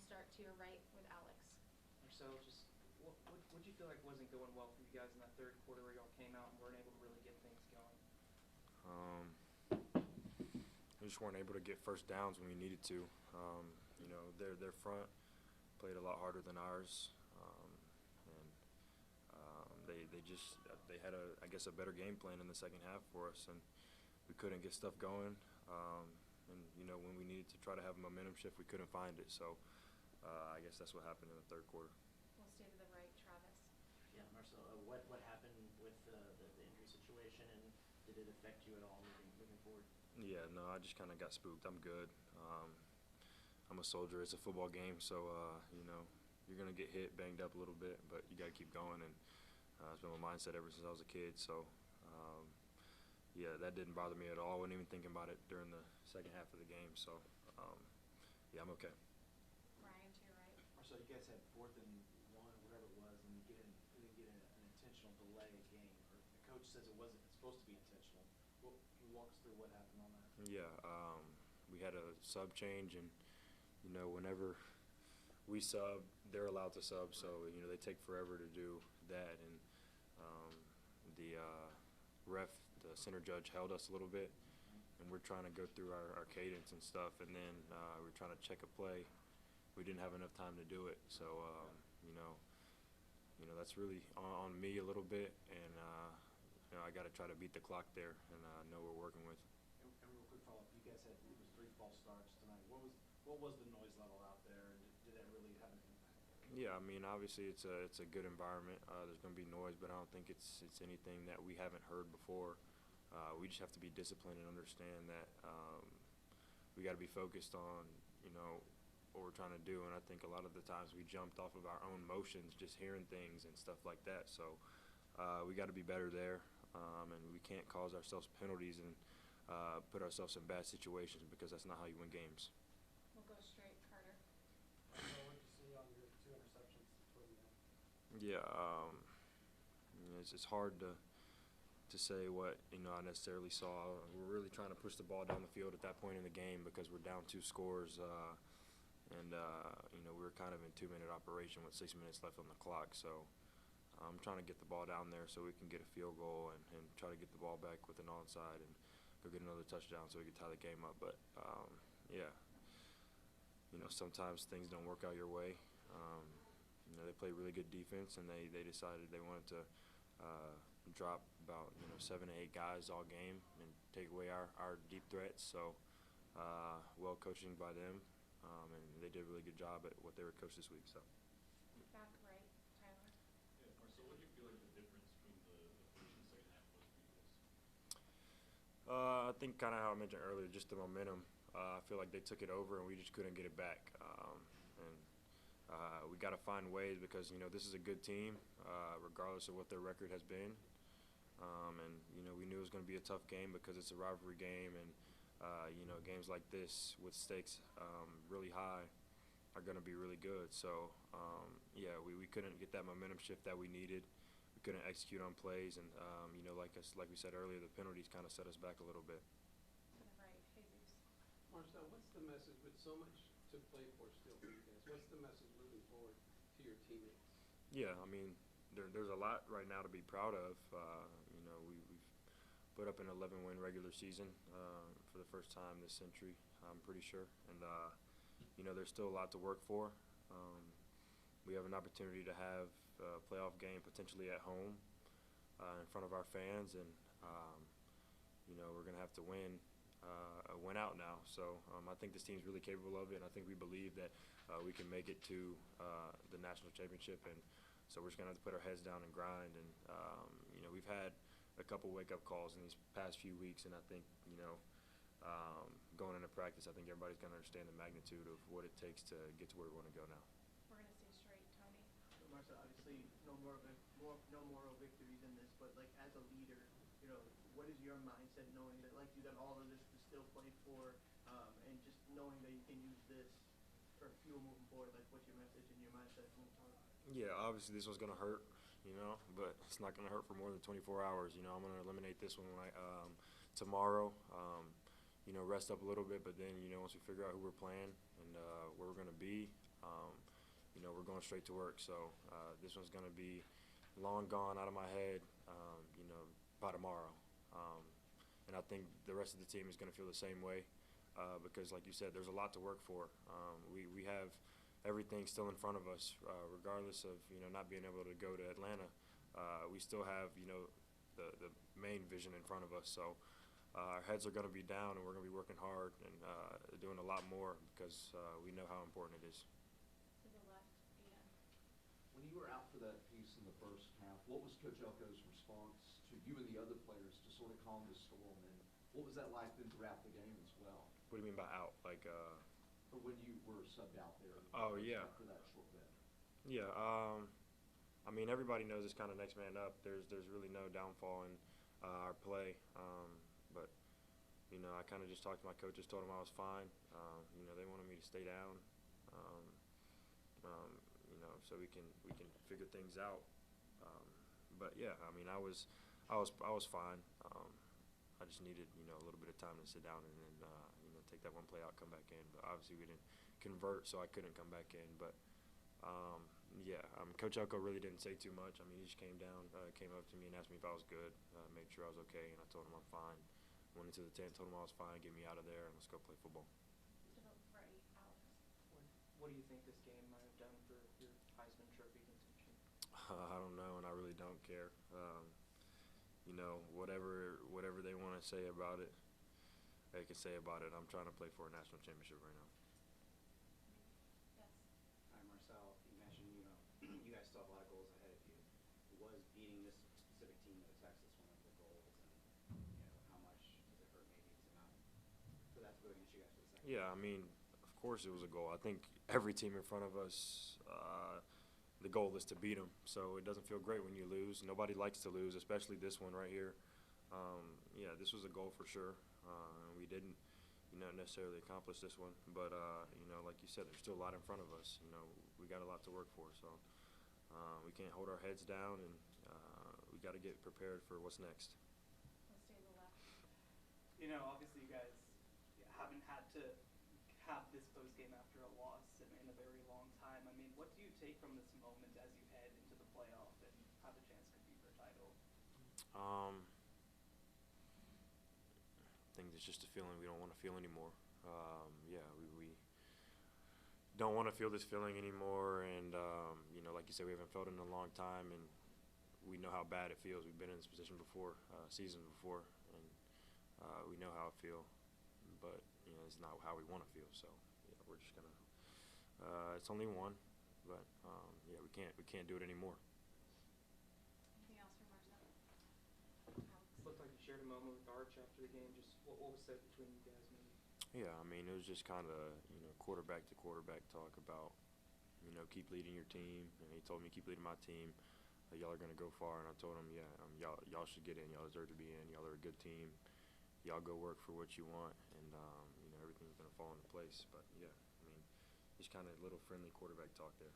start to your right with Alex. Marcel, just what do you feel like wasn't going well for you guys in that third quarter where y'all came out and weren't able to really get things going? We just weren't able to get first downs when we needed to. Their front played a lot harder than ours, and they had a better game plan in the second half for us, and we couldn't get stuff going. When we needed to try to have a momentum shift, we couldn't find it. So I guess that's what happened in the third quarter. We'll stay to the right, Travis. Yeah, Marcel, what happened with the injury situation, and did it affect you at all moving forward? Yeah, no, I just kind of got spooked. I'm good. I'm a soldier. It's a football game, so you're gonna get hit, banged up a little bit, but you got to keep going. And it's been my mindset ever since I was a kid. So yeah, that didn't bother me at all. I wasn't even thinking about it during the second half of the game. So yeah, I'm okay. Ryan, to your right. Marcel, you guys had 4th and 1, whatever it was, and you didn't get an intentional delay game. Or the coach says it wasn't supposed to be intentional. Can you walk us through what happened on that? Yeah, we had a sub change, and whenever we sub, they're allowed to sub. So they take forever to do that, and the ref, the center judge, held us a little bit, and we're trying to go through our cadence and stuff, and then we're trying to check a play. We didn't have enough time to do it, so that's really on me a little bit, and I got to try to beat the clock there, and know what we're working with. And real quick follow-up, you guys had, it was 3 false starts tonight. What was the noise level out there, and did that really have an impact? Yeah, I mean, obviously it's a good environment. There's going to be noise, but I don't think it's anything that we haven't heard before. We just have to be disciplined and understand that we got to be focused on what we're trying to do. And I think a lot of the times we jumped off of our own motions, just hearing things and stuff like that. So we got to be better there, and we can't cause ourselves penalties and put ourselves in bad situations, because that's not how you win games. We'll go straight, Carter. What did you see on your 2 interceptions toward the end? Yeah, it's hard to say what I necessarily saw. We're really trying to push the ball down the field at that point in the game because we're down 2 scores, and we were kind of in 2-minute operation with 6 minutes left on the clock. So I'm trying to get the ball down there so we can get a field goal and try to get the ball back with an onside and go get another touchdown so we can tie the game up. But yeah, sometimes things don't work out your way. They play really good defense, and they decided they wanted to drop about 7 to 8 guys all game and take away our deep threats. So well coaching by them, and they did a really good job at what they were coached this week. So Back right, Tyler. Yeah, Marcel, what do you feel like the difference between the first and second half was for you guys? I think kind of how I mentioned earlier, just the momentum. I feel like they took it over and we just couldn't get it back. We got to find ways, because this is a good team, regardless of what their record has been. We knew it was going to be a tough game because it's a rivalry game, and games like this with stakes really high are going to be really good. So yeah, we couldn't get that momentum shift that we needed. We couldn't execute on plays, and like we said earlier, the penalties kind of set us back a little bit. To the right, Jesus. Marcel, what's the message with so much to play for still for you guys? What's the message moving forward to your teammates? Yeah, I mean, there's a lot right now to be proud of. We've put up an 11-win regular season for the first time this century, I'm pretty sure. And, there's still a lot to work for. We have an opportunity to have a playoff game potentially at home in front of our fans, and, we're going to have to win out now. So I think this team's really capable of it, and I think we believe that we can make it to the national championship. And so we're just going to have to put our heads down and grind. And, we've had a couple wake-up calls in these past few weeks, and I think, going into practice, I think everybody's going to understand the magnitude of what it takes to get to where we want to go now. We're going to stay straight, Tony. So Marcel, obviously no moral victories in this, but like as a leader, what is your mindset knowing that like you got all of this to still play for, and just knowing that you can use this for fuel moving forward? Like, what's your message and your mindset moving forward? Yeah, obviously this one's going to hurt, but it's not going to hurt for more than 24 hours. I'm going to eliminate this one tomorrow, rest up a little bit, but then, once we figure out who we're playing and where we're going to be, You know, we're going straight to work, so this one's going to be long gone out of my head, you know, by tomorrow. And I think the rest of the team is going to feel the same way because, like you said, there's a lot to work for. We have everything still in front of us, regardless of, you know, not being able to go to Atlanta. We still have, you know, the main vision in front of us. So our heads are going to be down, and we're going to be working hard and doing a lot more because we know how important it is. To the left, Ian. When you were out for that piece in the first half, what was Coach Elko's response to you and the other players to sort of calm the storm? And what was that like then throughout the game as well? What do you mean by out? Like, Or when you were subbed out there? Oh, yeah. For that short bit. yeah. I mean, everybody knows it's kind of next man up. There's really no downfall in our play. But you know, I kind of just talked to my coaches, told them I was fine. You know, they wanted me to stay down. You know, so we can figure things out. But yeah, I mean, I was fine. I just needed, you know, a little bit of time to sit down and then you know, take that one play out, come back in. But obviously we didn't convert, so I couldn't come back in. But yeah, Coach Elko really didn't say too much. I mean, he just came up to me and asked me if I was good, made sure I was okay, and I told him I'm fine. Went into the tent, told him I was fine, get me out of there, and let's go play football. To the right, Alex. What do you think this game might have done for your Heisman Trophy contention? I don't know, and I really don't care. You know, whatever they want to say about it, they can say about it. I'm trying to play for a national championship right now. Yes. Hi, Marcel. You mentioned, you know, you guys still have a lot of goals ahead of you. Was beating this specific team that attacks this one of the goals, and you know, how much does it hurt maybe to not for that to go against you guys for the second? Yeah, I mean, of course it was a goal. I think every team in front of us, the goal is to beat them. So it doesn't feel great when you lose. Nobody likes to lose, especially this one right here. Yeah, this was a goal for sure. We didn't, you know, necessarily accomplish this one, but you know, like you said, there's still a lot in front of us. You know, we got a lot to work for. So we can't hold our heads down, and we got to get prepared for what's next. Let's stay to the left. You know, obviously you guys haven't had to have this close game after a loss in a very long time. I mean, what do you take from this moment as you head into the playoff and have a chance to compete for a title? I think it's just a feeling we don't want to feel anymore. Yeah, we don't want to feel this feeling anymore, and you know, like you said, we haven't felt it in a long time, and we know how bad it feels. We've been in this position before, seasons before, and we know how it feels. But you know, it's not how we want to feel. So yeah, we're just gonna. It's only one, but yeah, we can't do it anymore. Anything else for Marcel? Alex. Looked like you shared a moment with Arch after the game. Just what was said between you guys, maybe? Yeah, I mean, it was just kind of, you know, quarterback to quarterback talk about, you know, keep leading your team. And he told me keep leading my team. Y'all are gonna go far, and I told him, yeah, y'all should get in. Y'all deserve to be in. Y'all are a good team. Y'all go work for what you want, and you know, everything's gonna fall into place. But yeah, I mean, just kind of a little friendly quarterback talk there.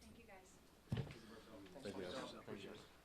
Thank you, guys. Thank you, Marcel. Thank you, guys. Marcel. Thank you.